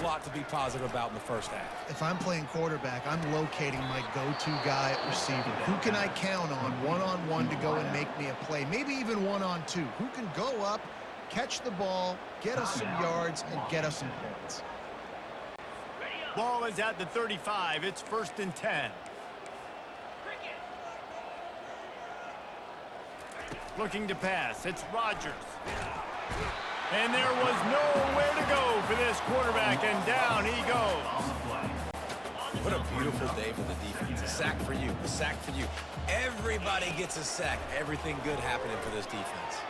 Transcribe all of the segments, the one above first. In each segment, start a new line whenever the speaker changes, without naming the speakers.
lot to be positive about in the first half.
If I'm playing quarterback, I'm locating my go-to guy at receiver. Who can I count on one-on-one to go and make me a play? Maybe even one-on-two. Who can go up, catch the ball, get us some yards, and get us some points?
Ball is at the 35. It's 1st and 10. Looking to pass. It's Rodgers. And there was nowhere to go for this quarterback, and down he goes.
What a beautiful day for the defense. A sack for you, a sack for you. Everybody gets a sack. Everything good happening for this defense.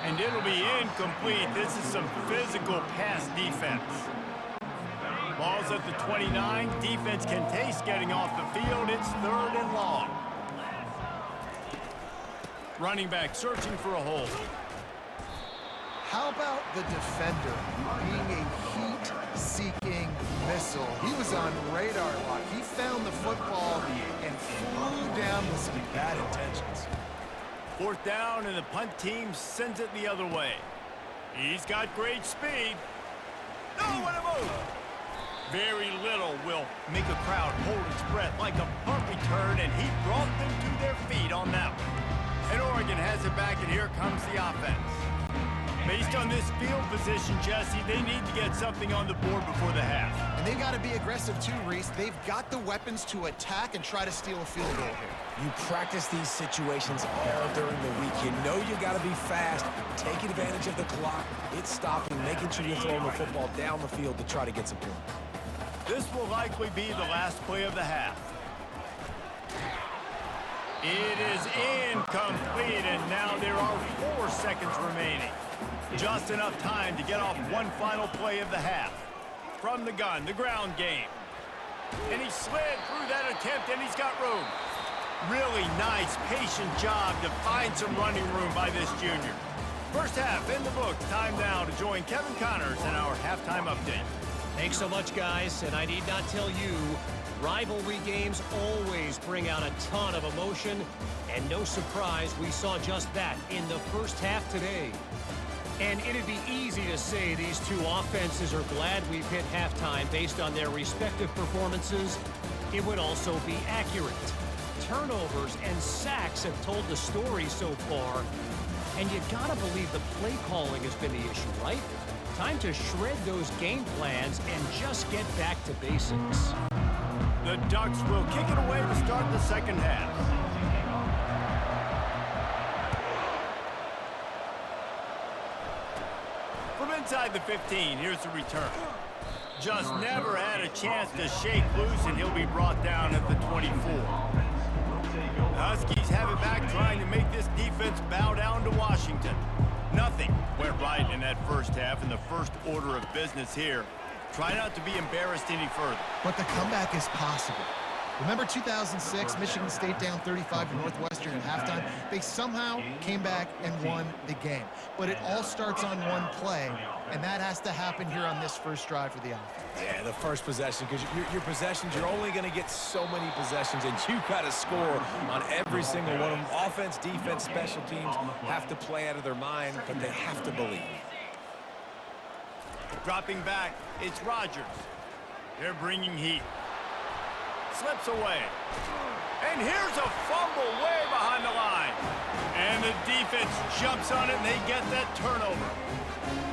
And it'll be incomplete. This is some physical pass defense. Ball's at the 29. Defense can taste getting off the field. It's 3rd and long. Running back searching for a hole.
How about the defender being a heat-seeking missile? He was on radar lock. He found the football and flew down with some bad intentions.
4th down, and the punt team sends it the other way. He's got great speed. No, what a move! Very little will make a crowd hold its breath like a punt return, and he brought them to their feet on that one. And Oregon has it back, and here comes the offense. Based on this field position, Jesse, they need to get something on the board before the half.
And they've got to be aggressive too, Reese. They've got the weapons to attack and try to steal a field goal here.
You practice these situations all during the week. You know you got to be fast, take advantage of the clock, it's stopping, making sure you're throwing the football down the field to try to get some points.
This will likely be the last play of the half. It is incomplete, and now there are 4 seconds remaining. Just enough time to get off one final play of the half. From the gun, the ground game. And he slid through that attempt, and he's got room. Really nice, patient job to find some running room by this junior. First half in the books. Time now to join Kevin Connors in our halftime update.
Thanks so much, guys, and I need not tell you, rivalry games always bring out a ton of emotion, and no surprise, we saw just that in the first half today. And it'd be easy to say these two offenses are glad we've hit halftime based on their respective performances. It would also be accurate. Turnovers and sacks have told the story so far, and you gotta believe the play calling has been the issue, right? Time to shred those game plans and just get back to basics.
The Ducks will kick it away to start the second half. From inside the 15, here's the return. Just never had a chance to shake loose, and he'll be brought down at the 24. The Huskies have it back, trying to make this defense bow down to Washington. Nothing went right in that first half, in the first order of business here. Try not to be embarrassed any further.
But the comeback is possible. Remember 2006, Michigan State down 35 to Northwestern at halftime? They somehow came back and won the game. But it all starts on one play, and that has to happen here on this first drive for the offense.
Yeah, the first possession, because your possessions, you're only going to get so many possessions, and you got to score on every single one of them. Offense, defense, special teams have to play out of their mind, but they have to believe.
Dropping back, it's Rodgers. They're bringing heat. Slips away. And here's a fumble way behind the line. And the defense jumps on it, and they get that turnover.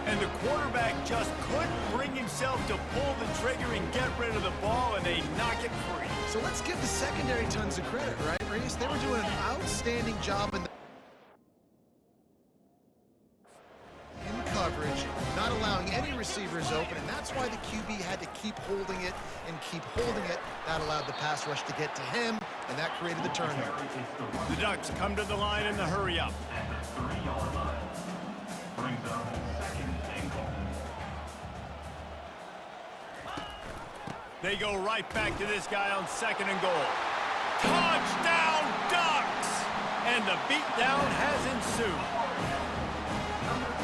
And the quarterback just couldn't bring himself to pull the trigger and get rid of the ball, and they knock it free.
So let's give the secondary tons of credit, right, Reese? They were doing an outstanding job in coverage, not allowing any receivers open, and that's why the QB had to keep holding it and keep holding it. That allowed the pass rush to get to him, and that created the turnover.
The Ducks come to the line in the hurry-up. They go right back to this guy on 2nd and goal. Touchdown, Ducks! And the beatdown has ensued.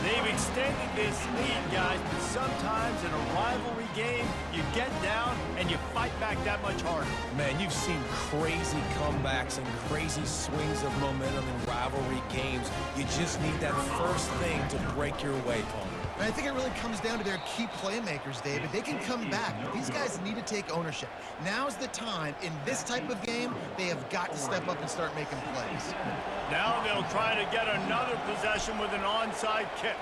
They've extended this lead, guys, but sometimes in a rivalry game, you get down and you fight back that much harder.
Man, you've seen crazy comebacks and crazy swings of momentum in rivalry games. You just need that first thing to break your way, Palmer.
And I think it really comes down to their key playmakers, David. They can come back, but these guys need to take ownership. Now's the time. In this type of game, they have got to step up and start making plays.
Now they'll try to get another possession with an onside kick.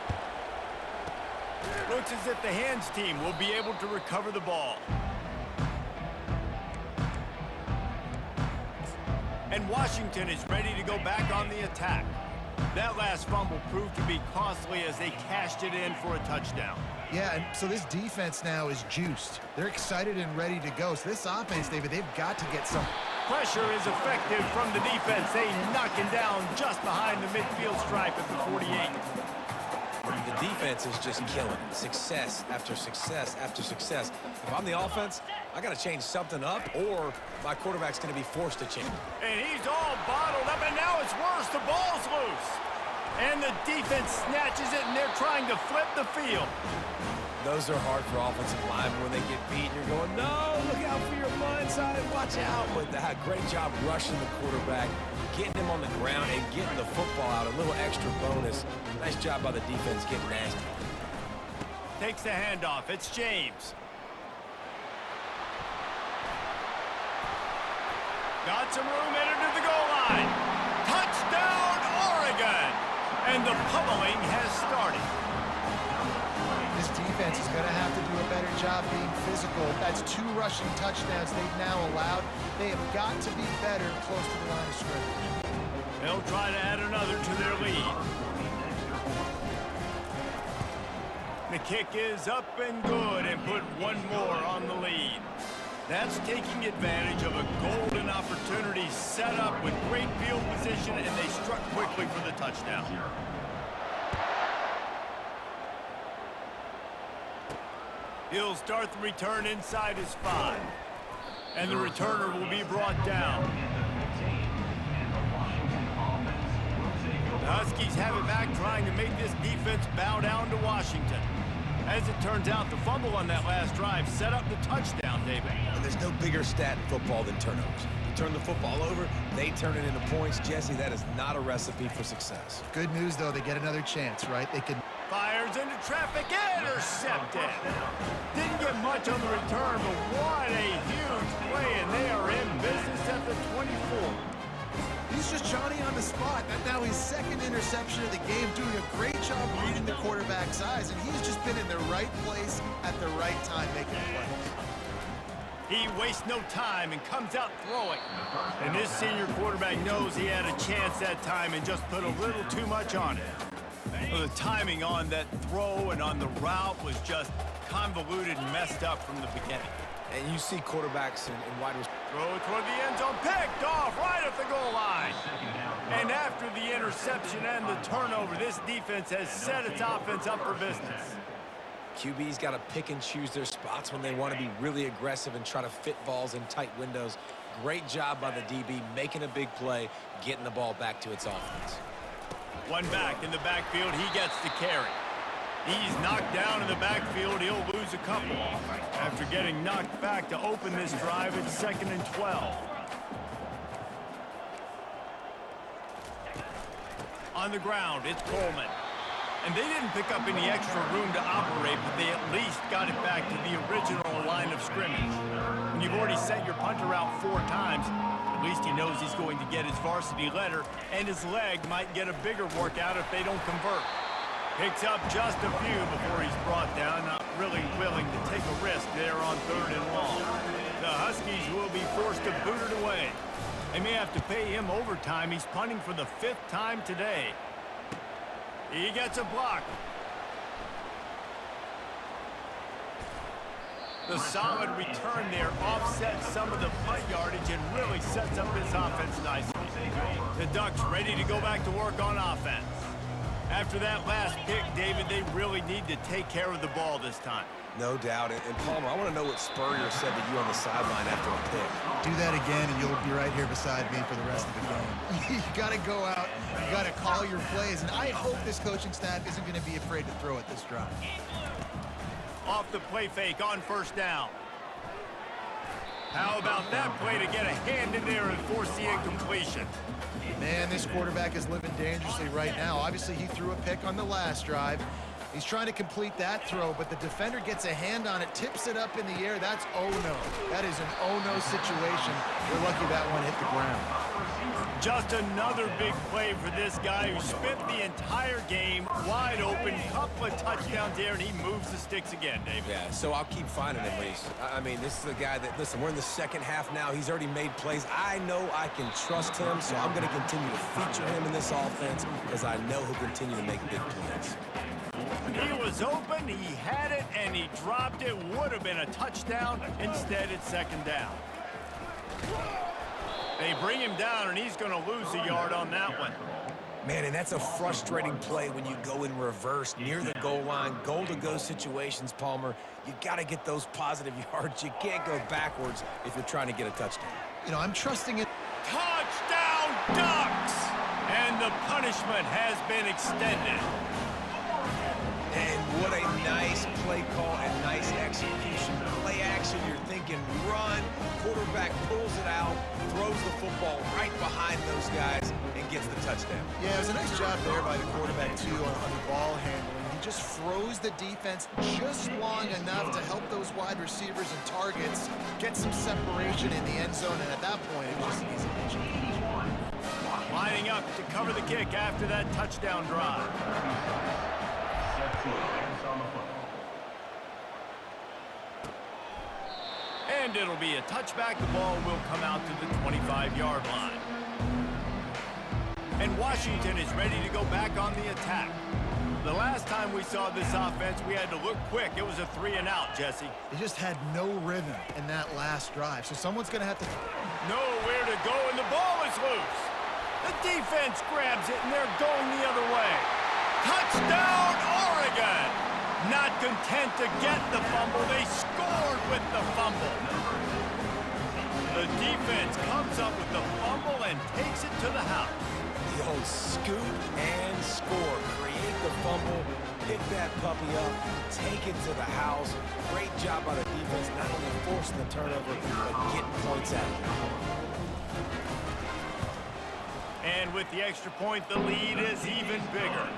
Looks as if the hands team will be able to recover the ball. And Washington is ready to go back on the attack. That last fumble proved to be costly as they cashed it in for a touchdown.
Yeah, and so this defense now is juiced. They're excited and ready to go. So this offense, David, they've got to get some.
Pressure is effective from the defense. They knock him down just behind the midfield stripe at the 48.
The defense is just killing it. Success after success after success. If I'm the offense, I got to change something up, or my quarterback's going to be forced to change.
And he's all bottled up, and now it's worse. The ball's loose. And the defense snatches it, and they're trying to flip the field.
Those are hard for offensive linemen when they get beat. You're going, no, look out for your blind side, watch out. But they had a great job rushing the quarterback, getting him on the ground, and getting the football out. A little extra bonus. Nice job by the defense getting nasty.
Takes the handoff. It's James. Got some room headed to the goal line. Touchdown, Oregon! And the pummeling has started.
This defense is going to have to do a better job being physical. That's 2 rushing touchdowns they've now allowed. They have got to be better close to the line of scrimmage.
They'll try to add another to their lead. The kick is up and good and put one more on the lead. That's taking advantage of a golden opportunity set up with great field position, and they struck quickly for the touchdown. He'll start the return inside his 5. And the returner will be brought down. The Huskies have it back, trying to make this defense bow down to Washington. As it turns out, the fumble on that last drive set up the touchdown, David.
And there's no bigger stat in football than turnovers. You turn the football over, they turn it into points. Jesse, that is not a recipe for success.
Good news, though, they get another chance, right? They can.
Fires into traffic, intercepted. Didn't get much on the return, but what a huge play, and they are in business at the 24.
He's just Johnny on the spot. That's now his 2nd interception of the game, doing a great job reading the quarterback's eyes, and he's just been in the right place at the right time making plays.
He wastes no time and comes out throwing. And this senior quarterback knows he had a chance that time and just put a little too much on it. Well, the timing on that throw and on the route was just convoluted and messed up from the beginning.
And you see quarterbacks and wide receivers.
Throw toward the end zone, picked off right at the goal line. And after the interception and the turnover, this defense has set its offense up for business.
QB's got to pick and choose their spots when they want to be really aggressive and try to fit balls in tight windows. Great job by the DB, making a big play, getting the ball back to its offense.
One back in the backfield, he gets the carry. He's knocked down in the backfield. He'll lose a couple. After getting knocked back to open this drive, it's 2nd and 12. On the ground, it's Coleman. And they didn't pick up any extra room to operate, but they at least got it back to the original line of scrimmage. When you've already sent your punter out 4 times, at least he knows he's going to get his varsity letter, and his leg might get a bigger workout if they don't convert. Picks up just a few before he's brought down, not really willing to take a risk there on 3rd and long. The Huskies will be forced to boot it away. They may have to pay him overtime. He's punting for the 5th time today. He gets a block. The solid return there offsets some of the punt yardage and really sets up his offense nicely. The Ducks ready to go back to work on offense. After that last pick, David, they really need to take care of the ball this time.
No doubt. And Palmer, I want to know what Spurrier said to you on the sideline after a pick.
Do that again, and you'll be right here beside me for the rest of the game. You got to go out. You got to call your plays, and I hope this coaching staff isn't going to be afraid to throw it this drive.
Off the play fake on 1st down. How about that play to get a hand in there and force the incompletion?
Man, this quarterback is living dangerously right now. Obviously, he threw a pick on the last drive. He's trying to complete that throw, but the defender gets a hand on it, tips it up in the air. That's oh-no. That is an oh-no situation. We're lucky that one hit the ground.
Just another big play for this guy who spent the entire game wide open. Couple of touchdowns there, and he moves the sticks again, David.
Yeah, so I'll keep finding him, Reese. I mean, this is the guy that, listen, we're in the second half now. He's already made plays. I know I can trust him, so I'm going to continue to feature him in this offense because I know he'll continue to make big plays.
He was open, he had it, and he dropped it. Would have been a touchdown. Instead, it's second down. They bring him down, and he's going to lose a yard on that one.
Man, and that's a frustrating play when you go in reverse near the goal line. Goal-to-go situations, Palmer. You got to get those positive yards. You can't go backwards if you're trying to get a touchdown.
You know, I'm trusting it.
Touchdown, Ducks! And the punishment has been extended.
And what a nice play call and nice execution. Play action, you're thinking run. Quarterback pulls it out, throws the football right behind those guys, and gets the touchdown.
Yeah, it was a nice job there by the quarterback, too, on the ball handling. He just froze the defense just long enough to help those wide receivers and targets get some separation in the end zone, and at that point, it was just an easy catch.
Lining up to cover the kick after that touchdown drive. And it'll be a touchback. The ball will come out to the 25-yard line. And Washington is ready to go back on the attack. The last time we saw this offense, we had to look quick. It was a 3-and-out, Jesse.
They just had no rhythm in that last drive, so someone's going to have to...
Nowhere to go, and the ball is loose. The defense grabs it, and they're going the other way. Touchdown, Oregon! Not content to get the fumble, they scored with the fumble. The defense comes up with the fumble and takes it to the house.
The old scoop and score. Create the fumble, pick that puppy up, take it to the house. Great job by the defense, not only forcing the turnover, but getting points out of it.
And with the extra point, the lead is even bigger.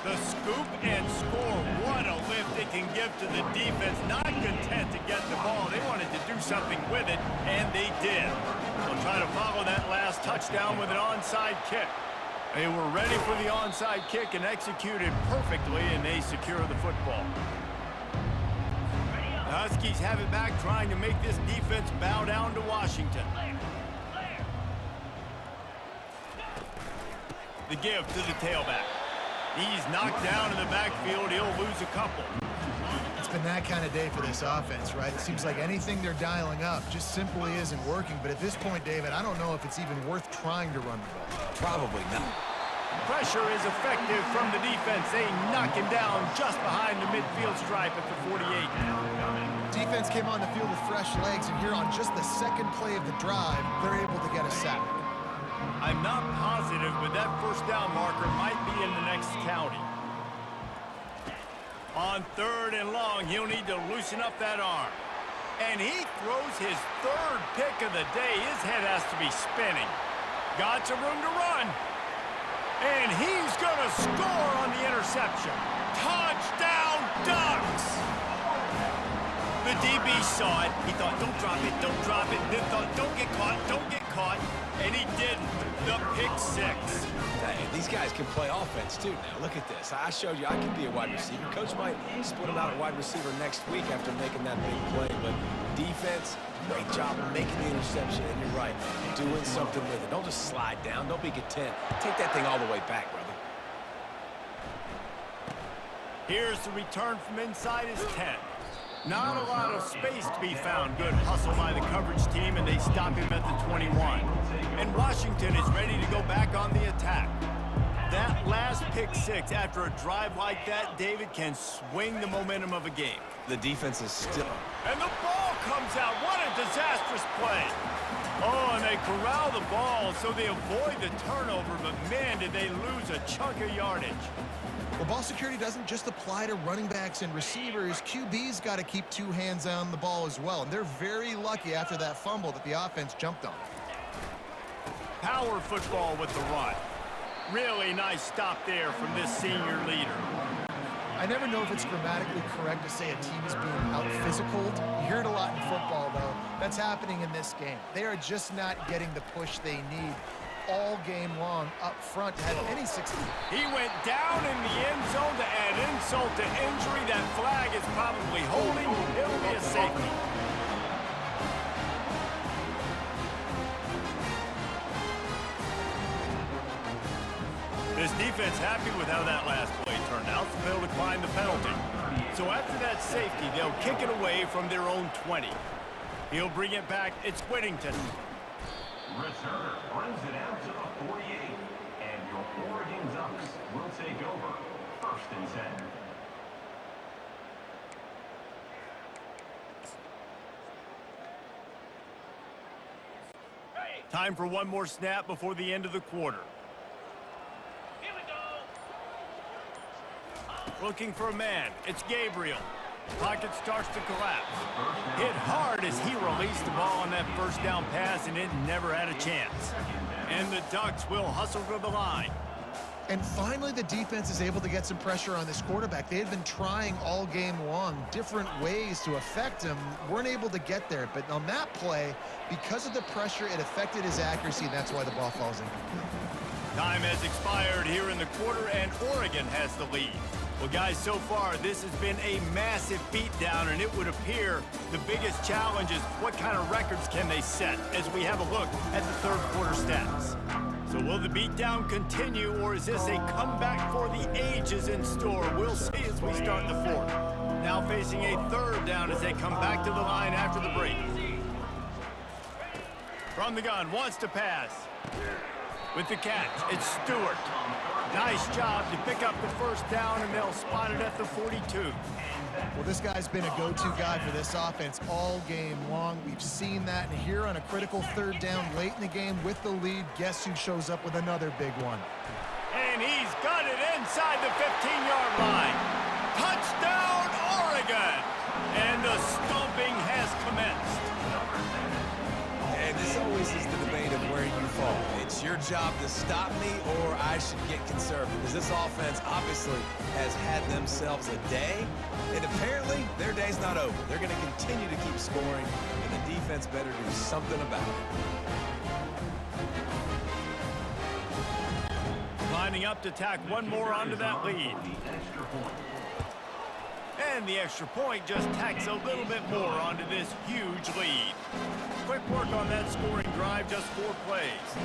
The scoop and score, what a lift it can give to the defense. Not content to get the ball. They wanted to do something with it, and they did. They'll try to follow that last touchdown with an onside kick. They were ready for the onside kick and executed perfectly, and they secure the football. The Huskies have it back, trying to make this defense bow down to Washington. The give to the tailback. He's knocked down in the backfield. He'll lose a couple.
It's been that kind of day for this offense, right? It seems like anything they're dialing up just simply isn't working. But at this point, David, I don't know if it's even worth trying to run the ball.
Probably not.
Pressure is effective from the defense. They knock him down just behind the midfield stripe at the 48.
Defense came on the field with fresh legs, and here on just the second play of the drive, they're able to get a sack.
I'm not positive, but that first down marker might be in the next county. On 3rd and long, he'll need to loosen up that arm. And he throws his 3rd pick of the day. His head has to be spinning. Got some room to run. And he's going to score on the interception. Touchdown, Ducks! The DB saw it. He thought, don't drop it, don't drop it. Then thought, don't get caught, don't get caught. And he didn't. The pick 6.
Hey, these guys can play offense, too, now. Look at this. I showed you I can be a wide receiver. Coach might split him out at wide receiver next week after making that big play. But defense, great job of making the interception. And you're right, doing something with it. Don't just slide down. Don't be content. Take that thing all the way back, brother.
Here's the return from inside his 10. Not a lot of space to be found. Good hustle by the coverage team, and they stop him at the 21. And Washington is ready to go back on the attack. That last pick 6 after a drive like that, David, can swing the momentum of a game.
The defense is still...
And the ball comes out. What a disastrous play. Oh, and they corral the ball so they avoid the turnover, but man, did they lose a chunk of yardage.
Well, ball security doesn't just apply to running backs and receivers. QB's got to keep 2 hands on the ball as well. And they're very lucky after that fumble that the offense jumped on.
Power football with the run. Really nice stop there from this senior leader.
I never know if it's grammatically correct to say a team is being out-physicaled. You hear it a lot in football, though. That's happening in this game. They are just not getting the push they need all game long up front to have any success.
He went down in the end zone to add insult to injury. That flag is probably holding. It'll be a safety. This defense happy with how that last play turned out, so they'll decline the penalty. So after that safety, they'll kick it away from their own 20. He'll bring it back. It's Whittington.
Returner brings it out to the 48, and your Oregon Ducks will take over. 1st and 10.
Time for one more snap before the end of the quarter.
Here we go.
Looking for a man. It's Gabriel. Pocket starts to collapse. Hit hard as he released the ball on that first down pass, and it never had a chance. And the Ducks will hustle to the line.
And finally, the defense is able to get some pressure on this quarterback. They had been trying all game long different ways to affect him, weren't able to get there. But on that play, because of the pressure, it affected his accuracy, and that's why the ball falls incomplete.
Time has expired here in the quarter, and Oregon has the lead. Well, guys, so far, this has been a massive beatdown, and it would appear the biggest challenge is what kind of records can they set as we have a look at the third quarter stats. So will the beatdown continue, or is this a comeback for the ages in store? We'll see as we start the fourth. Now facing a third down as they come back to the line after the break. From the gun, wants to pass. With the catch, it's Stewart. Nice job to pick up the first down, and they'll spot it at the 42.
Well, this guy's been a go-to guy for this offense all game long. We've seen that, and here on a critical third down late in the game with the lead, guess who shows up with another big one?
And he's got it inside the 15-yard line. Touchdown, Oregon! And the stomping has commenced.
And this always is the debate of where you fall. It's your job to stop me, or I should get conservative. Because this offense obviously has had themselves a day, and apparently their day's not over. They're going to continue to keep scoring, and the defense better do something about it.
Lining up to tack one more onto that lead. And the extra point just tacks a little bit more onto this huge lead. Quick work on that scoring drive, just 4 plays.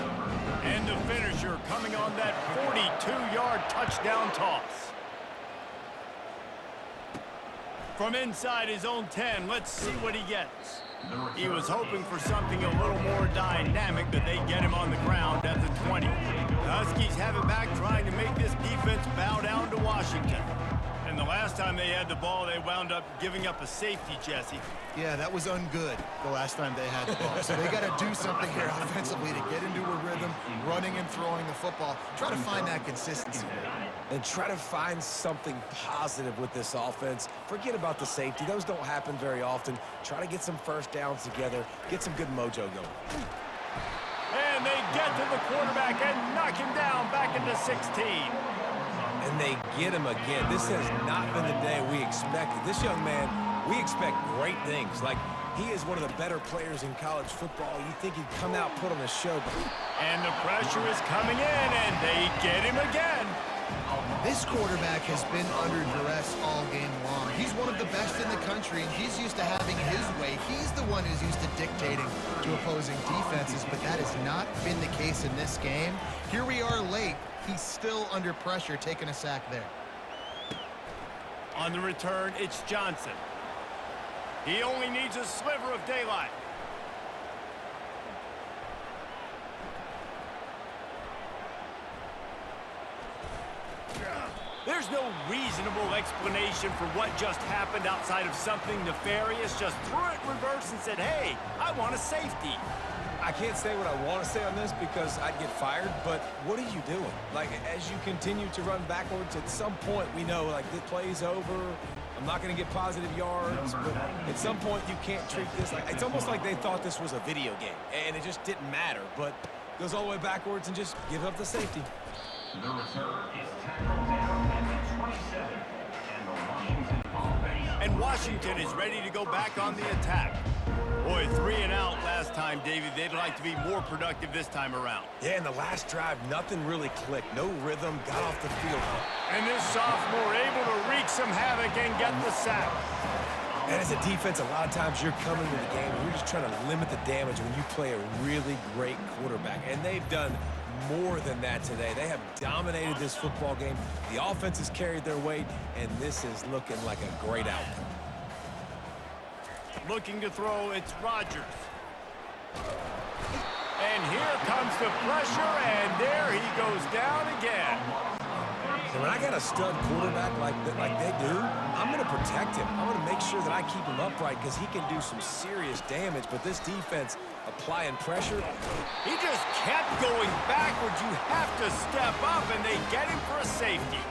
And the finisher coming on that 42-yard touchdown toss. From inside his own 10, let's see what he gets. He was hoping for something a little more dynamic, but they get him on the ground at the 20. The Huskies have it back, trying to make this defense bow down to Washington. And the last time they had the ball, they wound up giving up a safety, Jesse.
Yeah, that was ungood the last time they had the ball. So they got to do something here offensively to get into a rhythm, running and throwing the football. Try to find that consistency.
And try to find something positive with this offense. Forget about the safety. Those don't happen very often. Try to get some first downs together. Get some good mojo going.
And they get to the quarterback and knock him down back into 16.
And they get him again. This has not been the day we expected. This young man, we expect great things. Like, he is one of the better players in college football. You think he'd come out, put on a show.
And the pressure is coming in, and they get him again.
This quarterback has been under duress all game long. He's one of the best in the country, and he's used to having his way. He's the one who's used to dictating to opposing defenses, but that has not been the case in this game. Here we are late. He's still under pressure, taking a sack there.
On the return, it's Johnson. He only needs a sliver of daylight. There's no reasonable explanation for what just happened outside of something nefarious. Just threw it in reverse and said, hey, I want a safety.
I can't say what I want to say on this because I'd get fired, but what are you doing? Like, as you continue to run backwards, at some point we know, like, this play's over. I'm not going to get positive yards, but at some point you can't treat this like, it's almost like they thought this was a video game, and it just didn't matter, but goes all the way backwards and just give up the safety.
The return is tackled down at the 27, and the
Washington is ready to go back on the attack. Boy, 3 and out last time, David. They'd like to be more productive this time around.
Yeah, in the last drive, nothing really clicked. No rhythm, got off the field.
And this sophomore able to wreak some havoc and get the sack.
And as a defense, a lot of times you're coming to the game and you're just trying to limit the damage when you play a really great quarterback. And they've done more than that today. They have dominated this football game. The offense has carried their weight, and this is looking like a great outcome.
Looking to throw, it's Rodgers. And here comes the pressure, and there he goes down again.
And when I got a stud quarterback like they do, I'm going to protect him. I'm going to make sure that I keep him upright because he can do some serious damage. But this defense applying pressure.
He just kept going backwards. You have to step up, and they get him for a safety.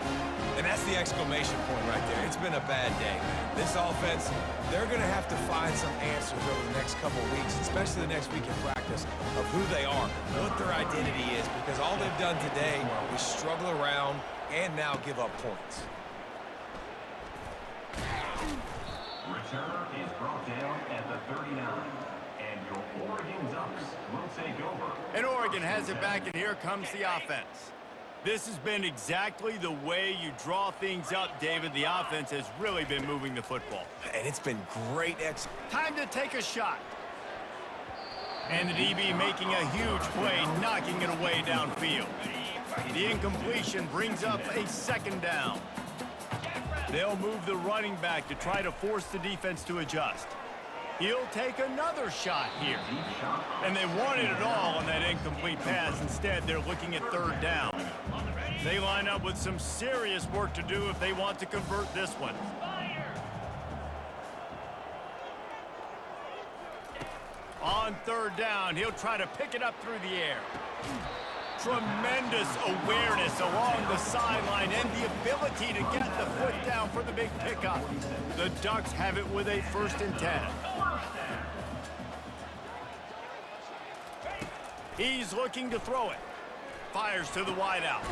And that's the exclamation point right there. It's been a bad day, man. This offense, they're going to have to find some answers over the next couple of weeks, especially the next week in practice, of who they are, what their identity is, because all they've done today is struggle around and now give up points.
Returner is brought down at the 39. And your Oregon Ducks will take over.
And Oregon has it back, and here comes the offense. This has been exactly the way you draw things up, David. The offense has really been moving the football.
And it's been great
Time to take a shot. And the DB making a huge play, knocking it away downfield. The incompletion brings up a second down. They'll move the running back to try to force the defense to adjust. He'll take another shot here. And they wanted it all on that incomplete pass. Instead, they're looking at third down. They line up with some serious work to do if they want to convert this one. On third down, he'll try to pick it up through the air. Tremendous awareness along the sideline and the ability to get the foot down for the big pickup. The Ducks have it with a 1st and 10. He's looking to throw it. Fires to the wideout.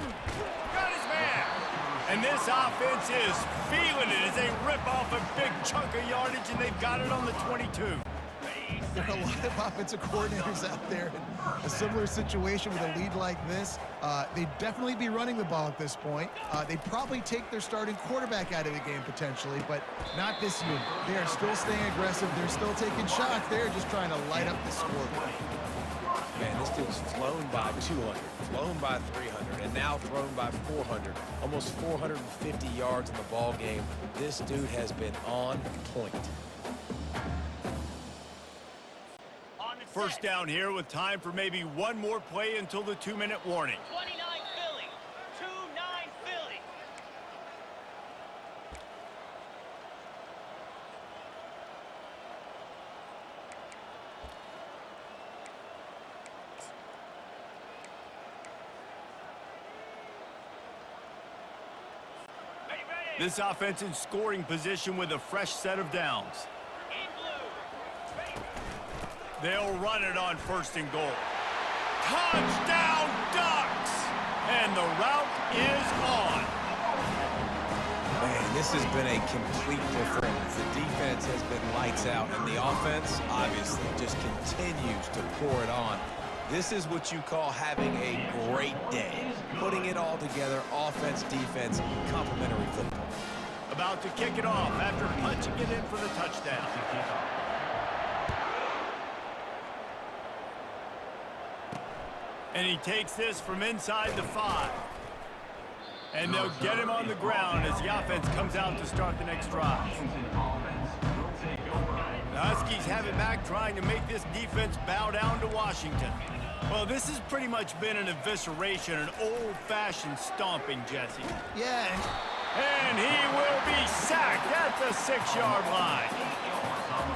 Got his man. And this offense is feeling it as they rip off a big chunk of yardage, and they've got it on the 22.
There are a lot of offensive coordinators out there in a similar situation with a lead like this. They'd definitely be running the ball at this point. They'd probably take their starting quarterback out of the game potentially, but not this unit. They are still staying aggressive. They're still taking shots. They're just trying to light up the scoreboard.
Man, this dude's flown by 200, flown by 300, and now thrown by 400. Almost 450 yards in the ball game. This dude has been on point.
First down here with time for maybe one more play until the 2-minute warning.
29 Philly. 2-9 Philly.
This offense in scoring position with a fresh set of downs. They'll run it on 1st and goal. Touchdown, Ducks! And the route is on.
Man, this has been a complete performance. The defense has been lights out, and the offense, obviously, just continues to pour it on. This is what you call having a great day. Putting it all together, offense, defense, complementary football.
About to kick it off after punching it in for the touchdown. And he takes this from inside the 5. And they'll get him on the ground as the offense comes out to start the next drive. The Huskies have it back, trying to make this defense bow down to Washington. Well, this has pretty much been an evisceration, an old-fashioned stomping, Jesse.
Yeah.
And he will be sacked at the 6-yard line.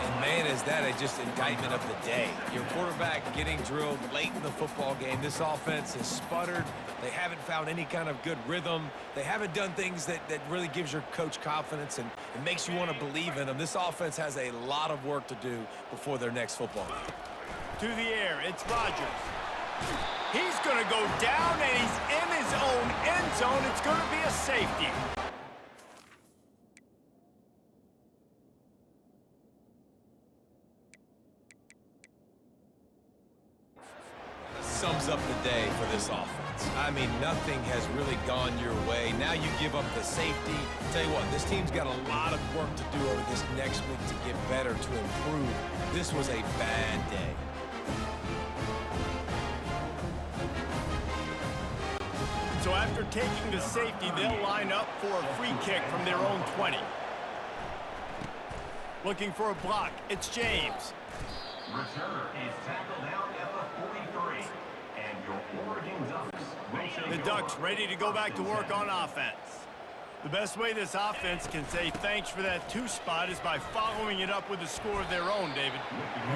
And man, is that just indictment of the day. Your quarterback getting drilled late in the football game. This offense has sputtered. They haven't found any kind of good rhythm. They haven't done things that really gives your coach confidence and makes you want to believe in them. This offense has a lot of work to do before their next football game.
To the air, it's Rodgers. He's going to go down, and he's in his own end zone. It's going to be a safety.
sums up the day for this offense. I mean, nothing has really gone your way. Now you give up the safety. Tell you what, this team's got a lot of work to do over this next week to get better, to improve. This was a bad day.
So after taking the safety, they'll line up for a free kick from their own 20. Looking for a block. It's James.
Returner is tackled out at the 43. And your Oregon Ducks will take
The Ducks ready to go back to work on offense. The best way this offense can say thanks for that 2 spot is by following it up with a score of their own, David.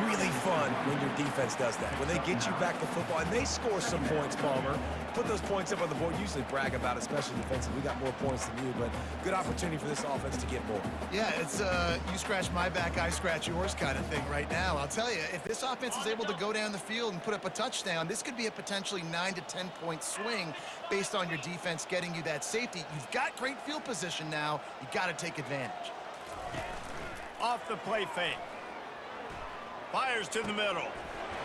Really fun when your defense does that. When they get you back to football, and they score some points, Palmer. Put those points up on the board. Usually brag about it, especially defensively. We got more points than you, but good opportunity for this offense to get more.
Yeah, it's you scratch my back, I scratch yours kind of thing right now. I'll tell you, if this offense is able to go down the field and put up a touchdown, this could be a potentially 9 to 10 point swing based on your defense getting you that safety. You've got great field position now. You got to take advantage.
Off the play fake. Fires to the middle.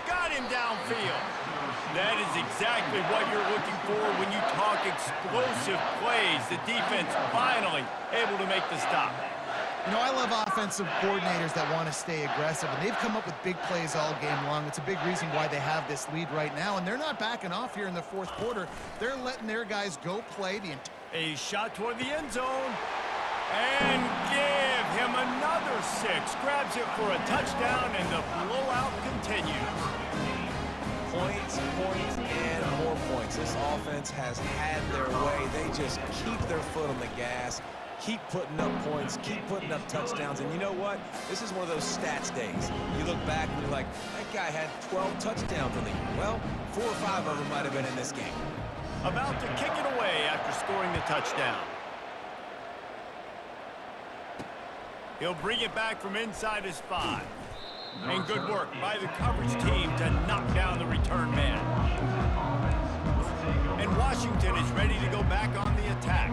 Got him downfield. That is exactly what you're looking for when you talk explosive plays. The defense finally able to make the stop.
You know, I love offensive coordinators that want to stay aggressive, and they've come up with big plays all game long. It's a big reason why they have this lead right now, and they're not backing off here in the fourth quarter. They're letting their guys go play the entire.
A shot toward the end zone. And give him another 6. Grabs it for a touchdown, and the blowout continues.
Points, and more points. This offense has had their way. They just keep their foot on the gas, keep putting up points, keep putting up touchdowns. And you know what? This is one of those stats days. You look back and you're like, that guy had 12 touchdowns in the year. Well, 4 or 5 of them might have been in this game.
About to kick it away after scoring the touchdown. He'll bring it back from inside his 5. And good work by the coverage team to knock down the return man. And Washington is ready to go back on the attack.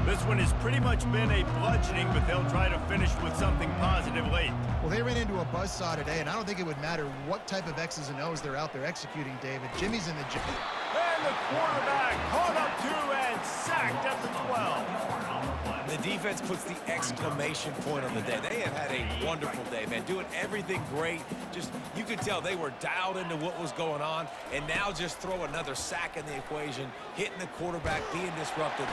This one has pretty much been a bludgeoning, but they'll try to finish with something positive late.
Well, they ran into a buzzsaw today, and I don't think it would matter what type of X's and O's they're out there executing, David. Jimmy's in the gym.
And the quarterback caught up to and sacked at the 12.
The defense puts the exclamation point on the day. They have had a wonderful day, man. Doing everything great. Just, you could tell they were dialed into what was going on. And now just throw another sack in the equation, hitting the quarterback, being disrupted.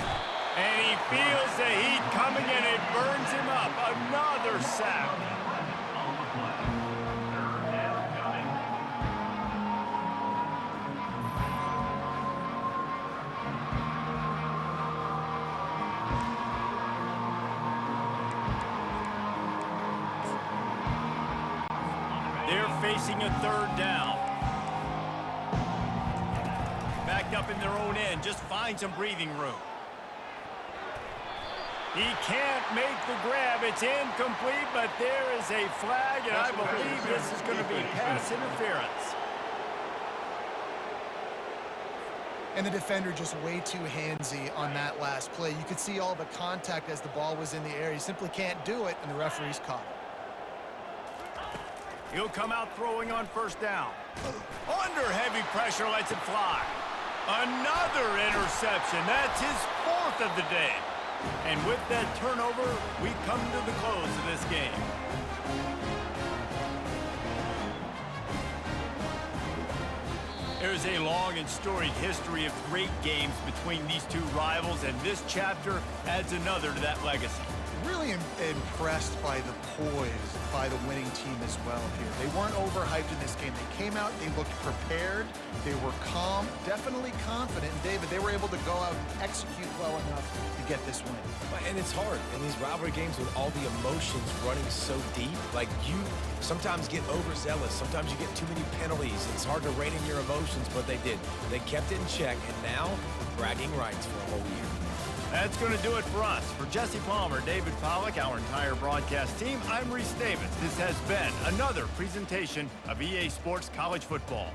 And he feels the heat coming and it burns him up. Another sack. They're facing a 3rd down. Backed up in their own end, just find some breathing room. He can't make the grab. It's incomplete, but there is a flag, and I believe this is going to be pass interference.
And the defender just way too handsy on that last play. You could see all the contact as the ball was in the air. He simply can't do it, and the referee's caught it.
He'll come out throwing on 1st down. Under heavy pressure, lets it fly. Another interception. That's his 4th of the day. And with that turnover, we come to the close of this game. There's a long and storied history of great games between these two rivals, and this chapter adds another to that legacy.
Really impressed by the poise by the winning team as well here. They weren't overhyped in this game. They came out, they looked prepared, they were calm, definitely confident. And David, they were able to go out and execute well enough to get this win.
And it's hard in these rivalry games with all the emotions running so deep. Like, you sometimes get overzealous. Sometimes you get too many penalties. It's hard to rein in your emotions, but they did. They kept it in check, and now bragging rights for a whole year.
That's going to do it for us. For Jesse Palmer, David Pollack, our entire broadcast team, I'm Reese Davis. This has been another presentation of EA Sports College Football.